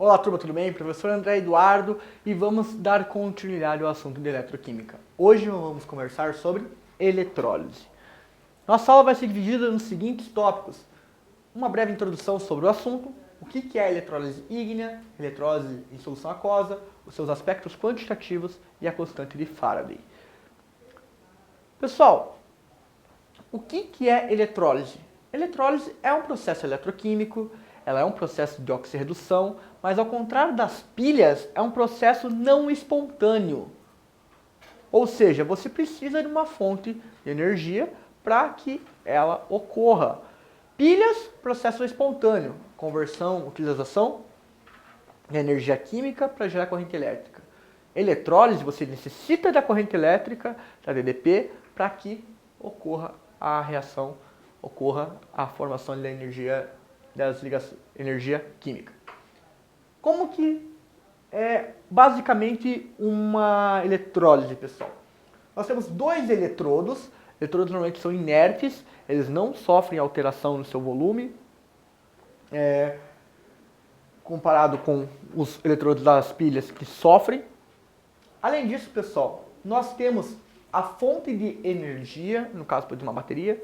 Olá turma, tudo bem? Professor André Eduardo e vamos dar continuidade ao assunto de eletroquímica. Hoje vamos conversar sobre eletrólise. Nossa aula vai ser dividida nos seguintes tópicos. Uma breve introdução sobre o assunto, o que é a eletrólise ígnea, eletrólise em solução aquosa, os seus aspectos quantitativos e a constante de Faraday. Pessoal, o que é eletrólise? Eletrólise é um processo eletroquímico, ela é um processo de oxirredução, mas ao contrário das pilhas, é um processo não espontâneo. Ou seja, você precisa de uma fonte de energia para que ela ocorra. Pilhas, processo espontâneo, conversão, utilização de energia química para gerar corrente elétrica. Eletrólise, você necessita da corrente elétrica, da DDP, para que ocorra a reação, ocorra a formação da energia, energia química. Como que é basicamente uma eletrólise, pessoal? Nós temos dois eletrodos. Eletrodos normalmente são inertes, eles não sofrem alteração no seu volume, comparado com os eletrodos das pilhas que sofrem. Além disso, pessoal, nós temos a fonte de energia, no caso de uma bateria,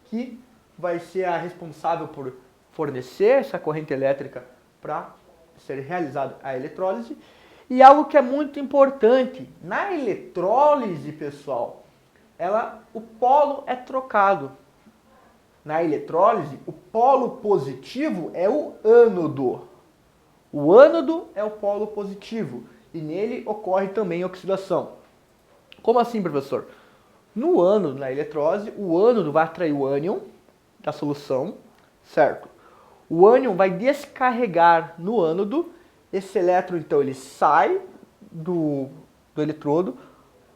que vai ser a responsável por fornecer essa corrente elétrica para ser realizada a eletrólise. E algo que é muito importante, na eletrólise, pessoal, o polo é trocado. Na eletrólise, o polo positivo é o ânodo. O ânodo é o polo positivo e nele ocorre também oxidação. Como assim, professor? No ânodo, na eletrólise, o ânodo vai atrair o ânion da solução, certo? O ânion vai descarregar no ânodo, esse elétron então ele sai do eletrodo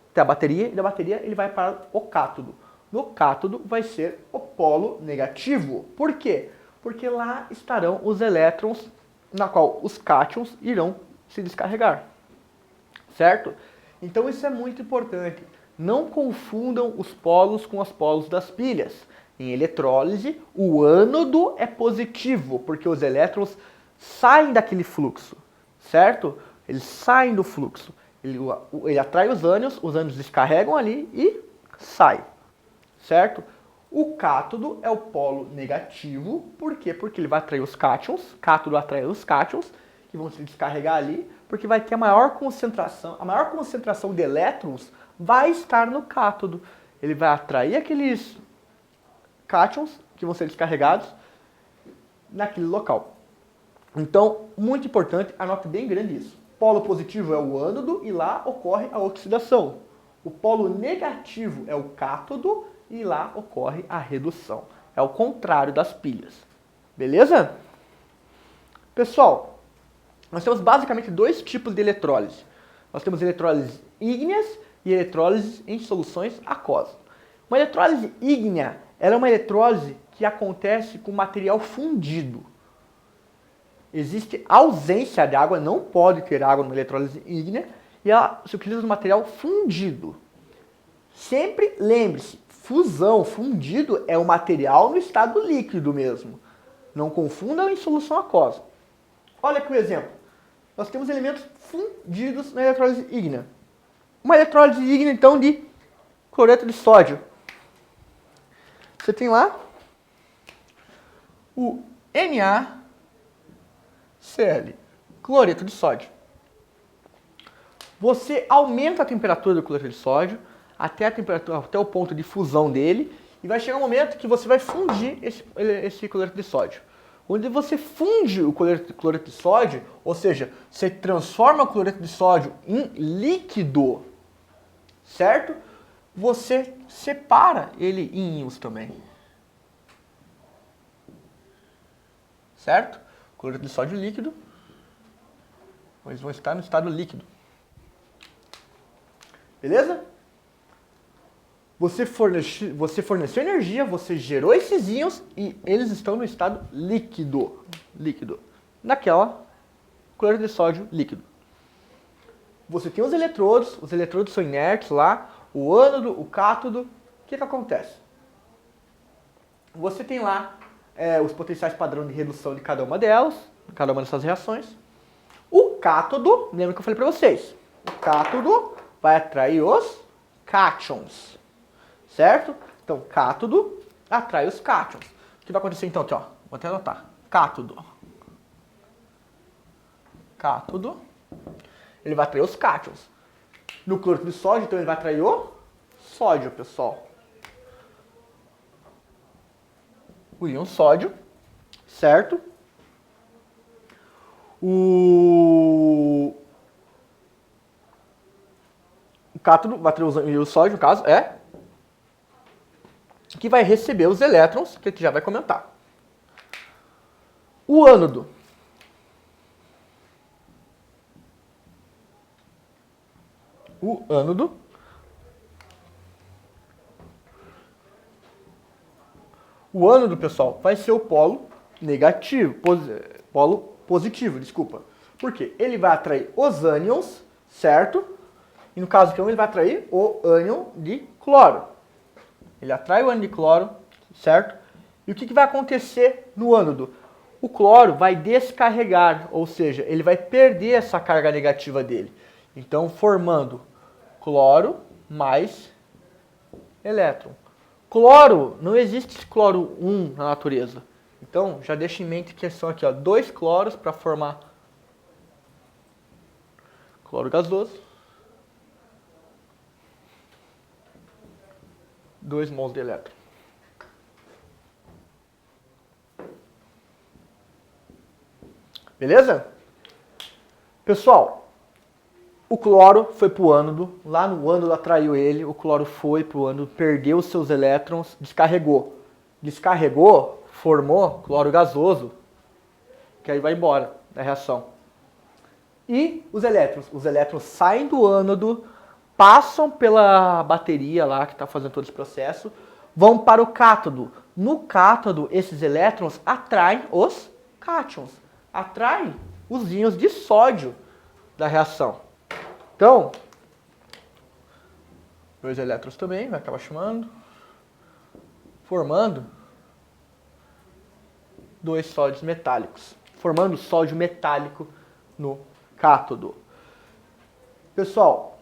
até a bateria, e da bateria ele vai para o cátodo. No cátodo vai ser o polo negativo. Por quê? Porque lá estarão os elétrons, na qual os cátions irão se descarregar, certo? Então isso é muito importante. Não confundam os polos com os polos das pilhas. Em eletrólise, o ânodo é positivo, porque os elétrons saem daquele fluxo, certo? Eles saem do fluxo. Ele atrai os ânions descarregam ali e sai, certo? O cátodo é o polo negativo, por quê? Porque ele vai atrair os cátions, cátodo atrai os cátions, que vão se descarregar ali, porque vai ter a maior concentração de elétrons vai estar no cátodo. Ele vai atrair aqueles cátions que vão ser descarregados naquele local. Então, muito importante, anote bem grande isso. Polo positivo é o ânodo e lá ocorre a oxidação. O polo negativo é o cátodo e lá ocorre a redução. É o contrário das pilhas. Beleza? Pessoal, nós temos basicamente dois tipos de eletrólise. Nós temos eletrólises ígneas e eletrólises em soluções aquosas. Uma eletrólise ígnea ela é uma eletrólise que acontece com material fundido. Existe ausência de água, não pode ter água numa eletrólise ígnea, e ela se utiliza um material fundido. Sempre lembre-se, fundido é o material no estado líquido mesmo. Não confundam em solução aquosa. Olha aqui o exemplo. Nós temos elementos fundidos na eletrólise ígnea. Uma eletrólise ígnea, então, de cloreto de sódio. Você tem lá o NaCl, cloreto de sódio. Você aumenta a temperatura do cloreto de sódio até o ponto de fusão dele e vai chegar um momento que você vai fundir esse cloreto de sódio. Onde você funde o cloreto de sódio, ou seja, você transforma o cloreto de sódio em líquido, certo? Você separa ele em íons também. Certo? Cloreto de sódio líquido. Eles vão estar no estado líquido. Beleza? Você forneceu energia, você gerou esses íons e eles estão no estado líquido. Naquela cloreto de sódio líquido. Você tem os eletrodos são inertes lá, o ânodo, o cátodo. O que acontece? Você tem lá os potenciais padrão de redução de cada uma delas, cada uma dessas reações. cátodo, lembra que eu falei para vocês, o cátodo vai atrair os cátions, certo? Então, cátodo atrai os cátions. O que vai acontecer então aqui, ó? Vou até anotar. Cátodo. Cátodo. Ele vai atrair os cátions. No cloreto de sódio, então ele vai atrair o sódio, pessoal. O íon sódio, certo? O cátodo vai atrair o íon sódio, no caso, que vai receber os elétrons, que a gente já vai comentar. O ânodo. O ânodo pessoal, vai ser o polo negativo, polo positivo, desculpa. Por quê? Ele vai atrair os ânions, certo? E no caso aqui, ele vai atrair o ânion de cloro. Ele atrai o ânion de cloro, certo? E o que vai acontecer no ânodo? O cloro vai descarregar, ou seja, ele vai perder essa carga negativa dele. Então, formando cloro mais elétron. Cloro, não existe cloro 1 na natureza. Então, já deixa em mente que são aqui, ó, 2 cloros para formar cloro gasoso. 2 mols de elétron. Beleza? Pessoal, o cloro foi para o ânodo, lá no ânodo atraiu ele, o cloro foi para o ânodo, perdeu os seus elétrons, descarregou. Descarregou, formou cloro gasoso, que aí vai embora da reação. E os elétrons? Os elétrons saem do ânodo, passam pela bateria lá que está fazendo todo esse processo, vão para o cátodo. No cátodo, esses elétrons atraem os cátions, atraem os íons de sódio da reação. Então, 2 elétrons também, vai acabar formando 2 sódios metálicos, formando sódio metálico no cátodo. Pessoal,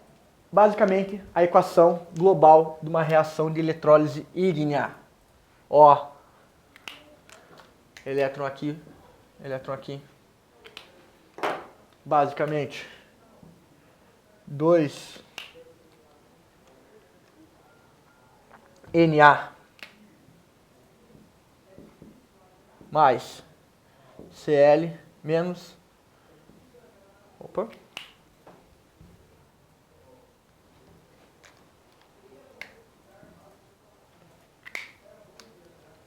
basicamente a equação global de uma reação de eletrólise ígnea. Ó, elétron aqui. Basicamente, 2 Na mais Cl menos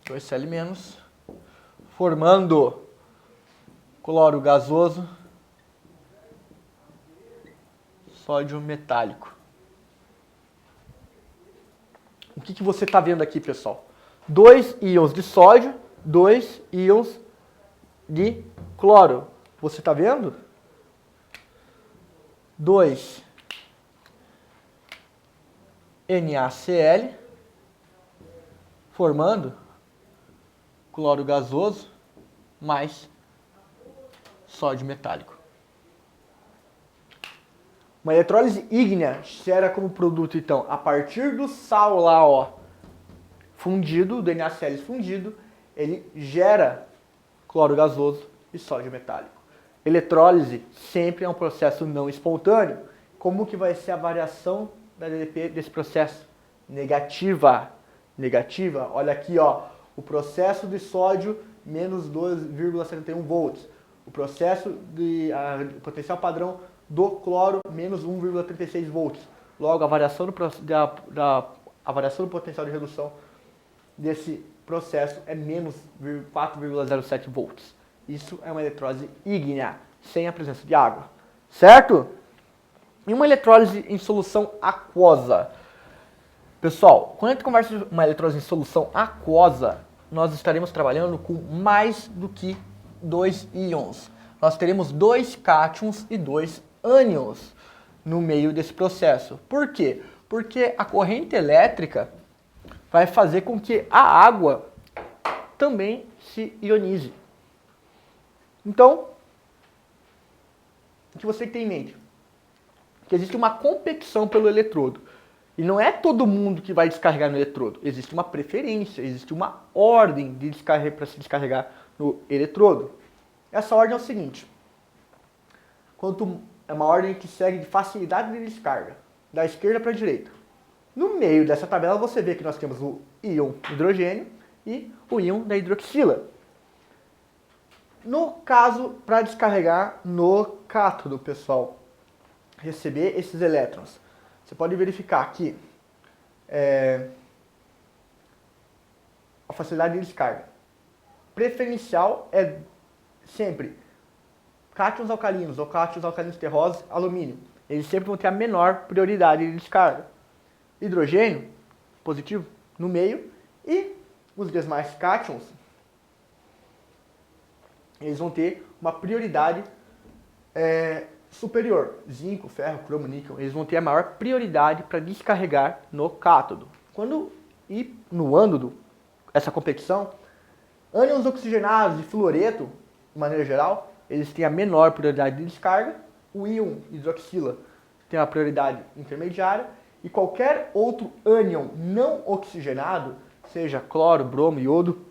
2 Cl menos, formando cloro gasoso, sódio metálico. O que você está vendo aqui, pessoal? 2 íons de sódio, 2 íons de cloro. Você está vendo? 2 NaCl, formando cloro gasoso mais sódio metálico. Uma eletrólise ígnea gera como produto, então, a partir do sal lá, ó, fundido, do NaCl fundido, ele gera cloro gasoso e sódio metálico. Eletrólise sempre é um processo não espontâneo. Como que vai ser a variação da DDP desse processo? Negativa. Negativa, olha aqui, ó, o processo de sódio menos 2,71 volts. O processo de potencial padrão do cloro menos 1,36 volts. Logo, a variação a variação do potencial de redução desse processo é menos 4,07 volts. Isso é uma eletrólise ígnea, sem a presença de água. Certo? E uma eletrólise em solução aquosa. Pessoal, quando a gente conversa de uma eletrólise em solução aquosa, nós estaremos trabalhando com mais do que 2 íons. Nós teremos 2 cátions e 2 ânions no meio desse processo. Por quê? Porque a corrente elétrica vai fazer com que a água também se ionize. Então, o que você tem em mente? Que existe uma competição pelo eletrodo. E não é todo mundo que vai descarregar no eletrodo. Existe uma preferência, existe uma ordem de para se descarregar no eletrodo. Essa ordem é o seguinte. É uma ordem que segue de facilidade de descarga, da esquerda para a direita. No meio dessa tabela você vê que nós temos o íon hidrogênio e o íon da hidroxila. No caso, para descarregar no cátodo, pessoal, receber esses elétrons, você pode verificar que a facilidade de descarga preferencial é sempre cátions alcalinos ou cátions alcalinos terrosos, alumínio. Eles sempre vão ter a menor prioridade de descarga. Hidrogênio, positivo, no meio, e os demais cátions, eles vão ter uma prioridade superior. Zinco, ferro, cromo, níquel, eles vão ter a maior prioridade para descarregar no cátodo. E no ânodo, essa competição, ânions oxigenados e fluoreto, de maneira geral, eles têm a menor prioridade de descarga. O íon hidroxila tem a prioridade intermediária. E qualquer outro ânion não oxigenado, seja cloro, bromo, iodo,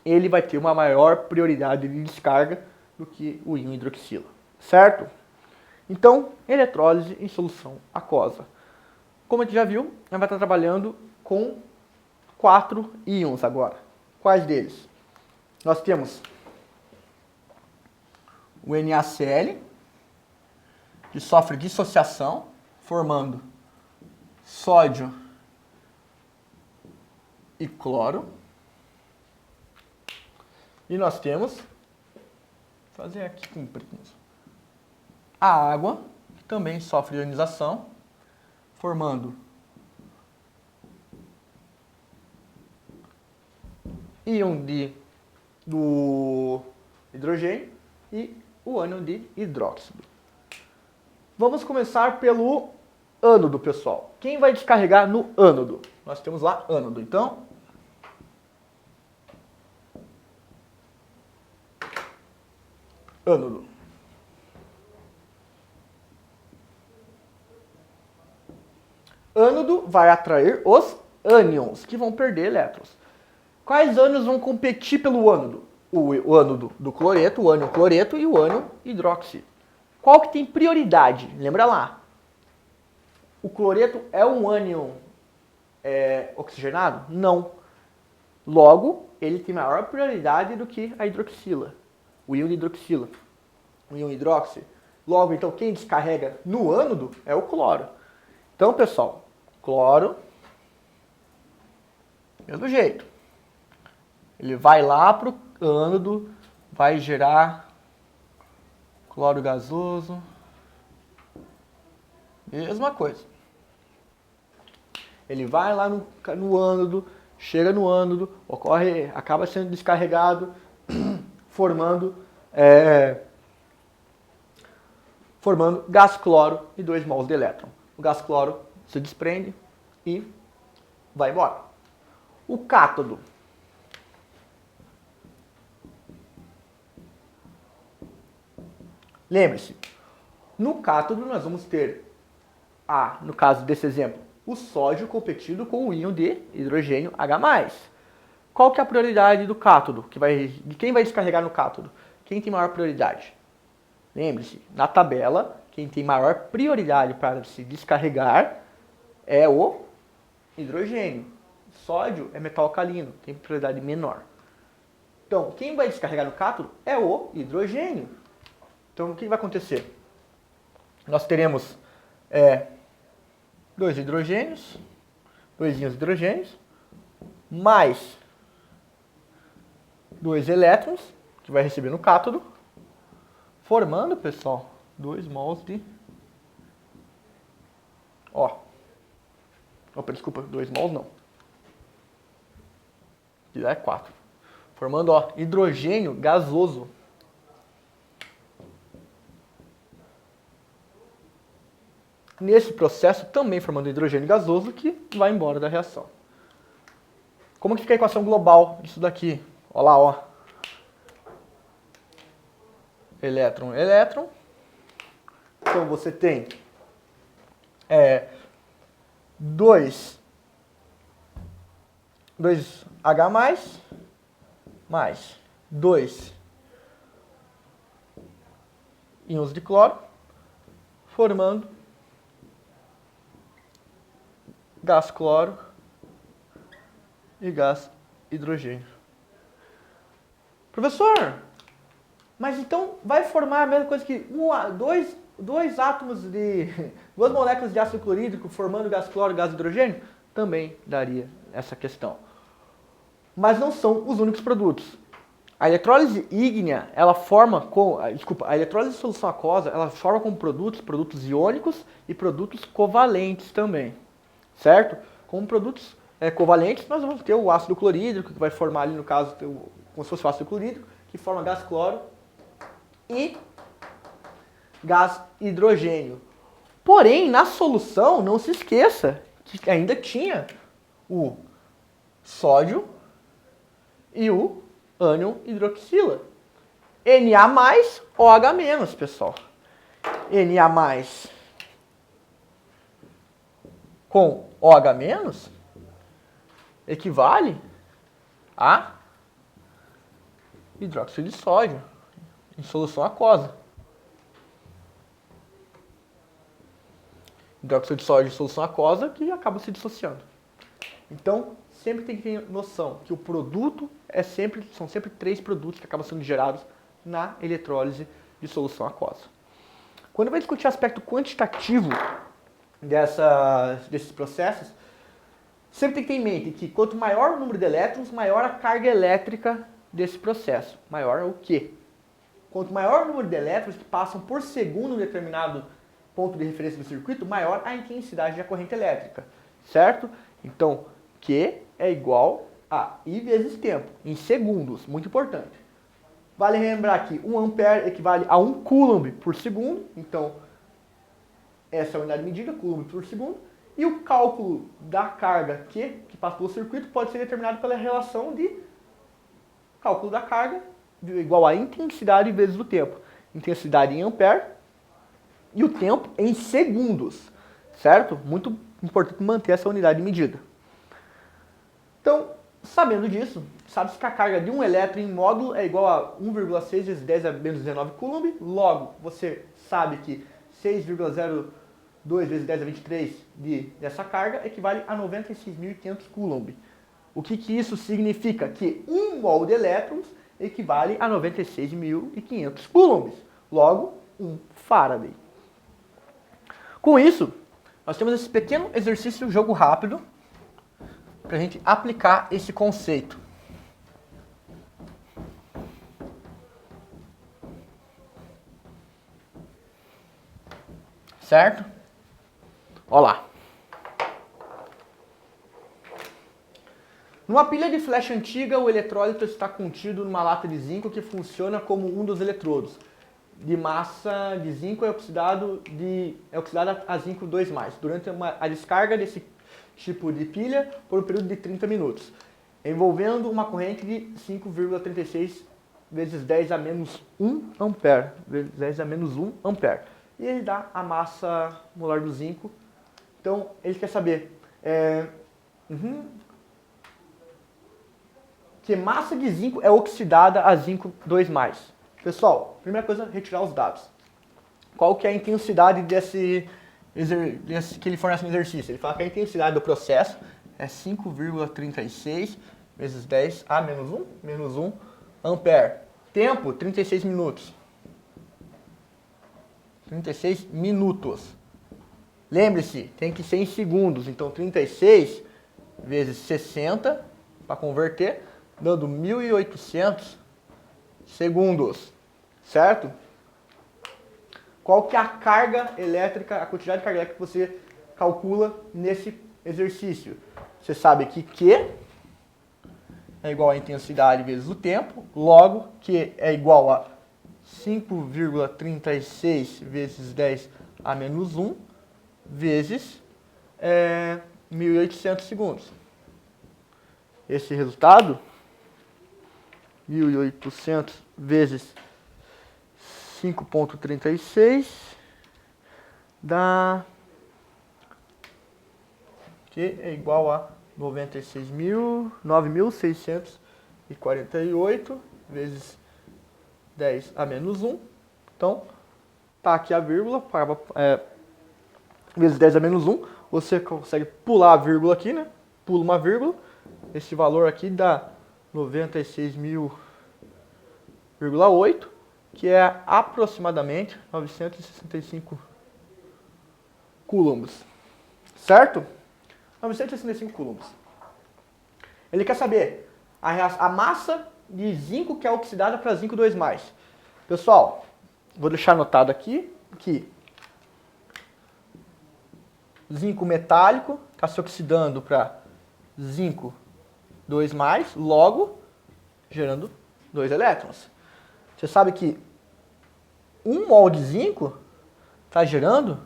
ele vai ter uma maior prioridade de descarga do que o íon hidroxila. Certo? Então, eletrólise em solução aquosa. Como a gente já viu, a gente vai estar trabalhando com 4 íons agora. Quais deles? Nós temos o NaCl, que sofre dissociação, formando sódio e cloro. E nós temos, vou fazer aqui com a água, que também sofre ionização, formando íon do hidrogênio e o ânion de hidróxido. Vamos começar pelo ânodo, pessoal. Quem vai descarregar no ânodo? Nós temos lá ânodo, então. Ânodo. Ânodo vai atrair os ânions, que vão perder elétrons. Quais ânions vão competir pelo ânodo? O ânodo do cloreto, o ânion cloreto e o ânion hidróxido. Qual que tem prioridade? Lembra lá. O cloreto é um ânion oxigenado? Não. Logo, ele tem maior prioridade do que a hidroxila. O íon de hidroxila. O íon hidróxido. Logo, então, quem descarrega no ânodo é o cloro. Então, pessoal, cloro, mesmo jeito. Ele vai lá para o ânodo, vai gerar cloro gasoso. Mesma coisa. Ele vai lá no ânodo, chega no ânodo, acaba sendo descarregado, formando gás cloro e 2 mols de elétron. O gás cloro se desprende e vai embora. O cátodo. Lembre-se, no cátodo nós vamos ter, no caso desse exemplo, o sódio competido com o íon de hidrogênio H+. Qual que é a prioridade do cátodo? De quem vai descarregar no cátodo? Quem tem maior prioridade? Lembre-se, na tabela, quem tem maior prioridade para se descarregar é o hidrogênio. Sódio é metal alcalino, tem prioridade menor. Então, quem vai descarregar no cátodo é o hidrogênio. Então, o que vai acontecer? Nós teremos 2 hidrogênios, 2 íons hidrogênios, mais 2 elétrons, que vai receber no cátodo, formando, pessoal, 2 mols de... desculpa, 2 mols não. Que dá 4. Formando, hidrogênio gasoso. Nesse processo, também formando hidrogênio gasoso, que vai embora da reação. Como que fica a equação global disso daqui? Olha lá, Elétron, elétron. reação você tem 2H mais 2 íons de cloro, formando gás cloro e gás hidrogênio. Professor, mas então vai formar a mesma coisa que dois átomos de duas moléculas de ácido clorídrico formando gás cloro e gás hidrogênio? Também daria essa questão. Mas não são os únicos produtos. A eletrólise ígnea, ela forma a eletrólise de solução aquosa, ela forma com produtos iônicos e produtos covalentes também, certo? Como produtos covalentes, nós vamos ter o ácido clorídrico, que vai formar ali, no caso, como se fosse o ácido clorídrico, que forma gás cloro e gás hidrogênio. Porém, na solução, não se esqueça que ainda tinha o sódio e o ânion hidroxila. Na OH-, pessoal. Na com OH- equivale a hidróxido de sódio em solução aquosa. Hidróxido de sódio em solução aquosa que acaba se dissociando. Então, sempre tem que ter noção que o produto são sempre 3 produtos que acabam sendo gerados na eletrólise de solução aquosa. Quando vai discutir aspecto quantitativo desses processos, sempre tem que ter em mente que quanto maior o número de elétrons, maior a carga elétrica desse processo. Maior o quê? Quanto maior o número de elétrons que passam por segundo em determinado ponto de referência do circuito, maior a intensidade da corrente elétrica, certo? Então, Q é igual a I vezes tempo, em segundos, muito importante. Vale lembrar que 1 ampere equivale a 1 coulomb por segundo, então essa é a unidade medida, coulomb por segundo, e o cálculo da carga Q, que passa pelo circuito, pode ser determinado pela relação de cálculo da carga igual a intensidade vezes o tempo. Intensidade em ampere e o tempo em segundos, certo? Muito importante manter essa unidade medida. Então, sabendo disso, sabe-se que a carga de um elétron em módulo é igual a 1,6 vezes 10 a menos 19 coulomb. Logo, você sabe que 6,02 vezes 10 a 23 dessa carga equivale a 96.500 coulomb. O que isso significa? Que 1 mol de elétrons equivale a 96.500 coulombs. Logo, 1 Faraday. Com isso, nós temos esse pequeno exercício jogo rápido para a gente aplicar esse conceito. Certo? Olha lá. Numa pilha de flecha antiga, o eletrólito está contido numa lata de zinco que funciona como um dos eletrodos. De massa de zinco é oxidado a zinco 2+, durante a descarga desse tipo de pilha por um período de 30 minutos, envolvendo uma corrente de 5,36 vezes 10 a menos 1 ampere, vezes 10 a menos 1 ampere. E ele dá a massa molar do zinco. Então, ele quer saber que massa de zinco é oxidada a zinco 2+. Pessoal, primeira coisa, retirar os dados. Qual que é a intensidade que ele fornece no exercício? Ele fala que a intensidade do processo é 5,36 vezes 10 a menos 1 ampere. Tempo, 36 minutos. 36 minutos. Lembre-se, tem que ser em segundos. Então, 36 vezes 60, para converter, dando 1.800 segundos, certo? Qual que é a carga elétrica, a quantidade de carga elétrica que você calcula nesse exercício? Você sabe que Q é igual a intensidade vezes o tempo, logo Q é igual a 5,36 vezes 10 a menos 1 vezes 1.800 segundos. Esse resultado, 1.800 vezes 5,36 dá... que é igual a 9.648 vezes 10 a menos 1. Então, tá aqui a vírgula, vezes 10 a menos 1. Você consegue pular a vírgula aqui, né? Pula uma vírgula. Esse valor aqui dá 96.000,8, que é aproximadamente 965 coulombs. Certo? 965 coulombs. Ele quer saber a massa de zinco que é oxidada para zinco 2+. Pessoal, vou deixar anotado aqui que zinco metálico está se oxidando para zinco 2+, logo gerando 2 elétrons. Você sabe que 1 mol de zinco está gerando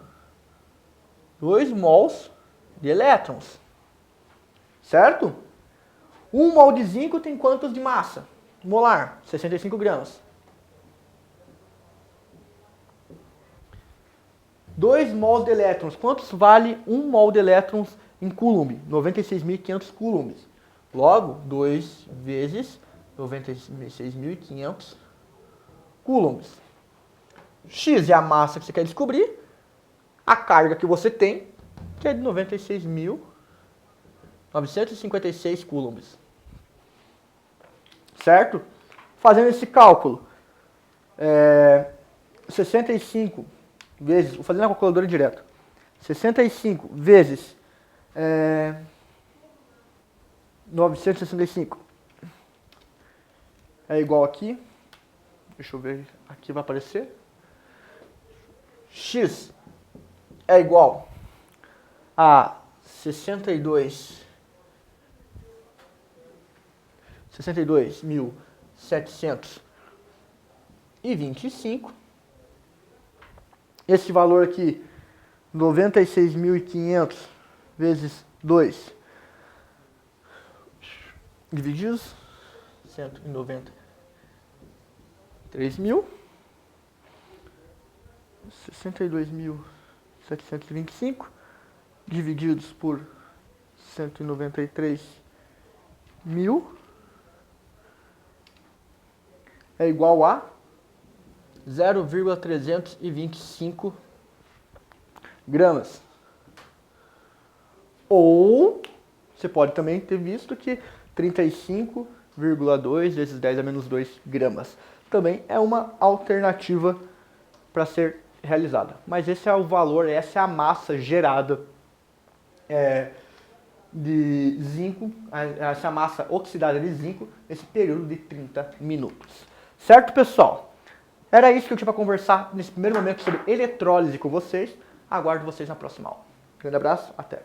2 mols de elétrons. Certo? 1 mol de zinco tem quantos de massa molar? 65 gramas. 2 mols de elétrons. Quantos vale 1 mol de elétrons em coulomb? 96.500 coulombs. Logo, 2 vezes 96.500 coulombs. X é a massa que você quer descobrir. A carga que você tem, que é de 96.956 coulombs. Certo? Fazendo esse cálculo, 65 vezes, vou fazer na calculadora direto, 65 vezes 965 é igual aqui, deixa eu ver, aqui vai aparecer, X é igual a 62.725. Esse valor aqui, 96.500 vezes 2, divididos, 193.000, 62.725, divididos por 193.000, é igual a 0,325 gramas. Ou, você pode também ter visto que 35,2 vezes 10 a menos 2 gramas. Também é uma alternativa para ser realizada. Mas esse é o valor, essa é a massa gerada de zinco, essa massa oxidada de zinco, nesse período de 30 minutos. Certo, pessoal? Era isso que eu tinha para conversar nesse primeiro momento sobre eletrólise com vocês. Aguardo vocês na próxima aula. Grande abraço, até!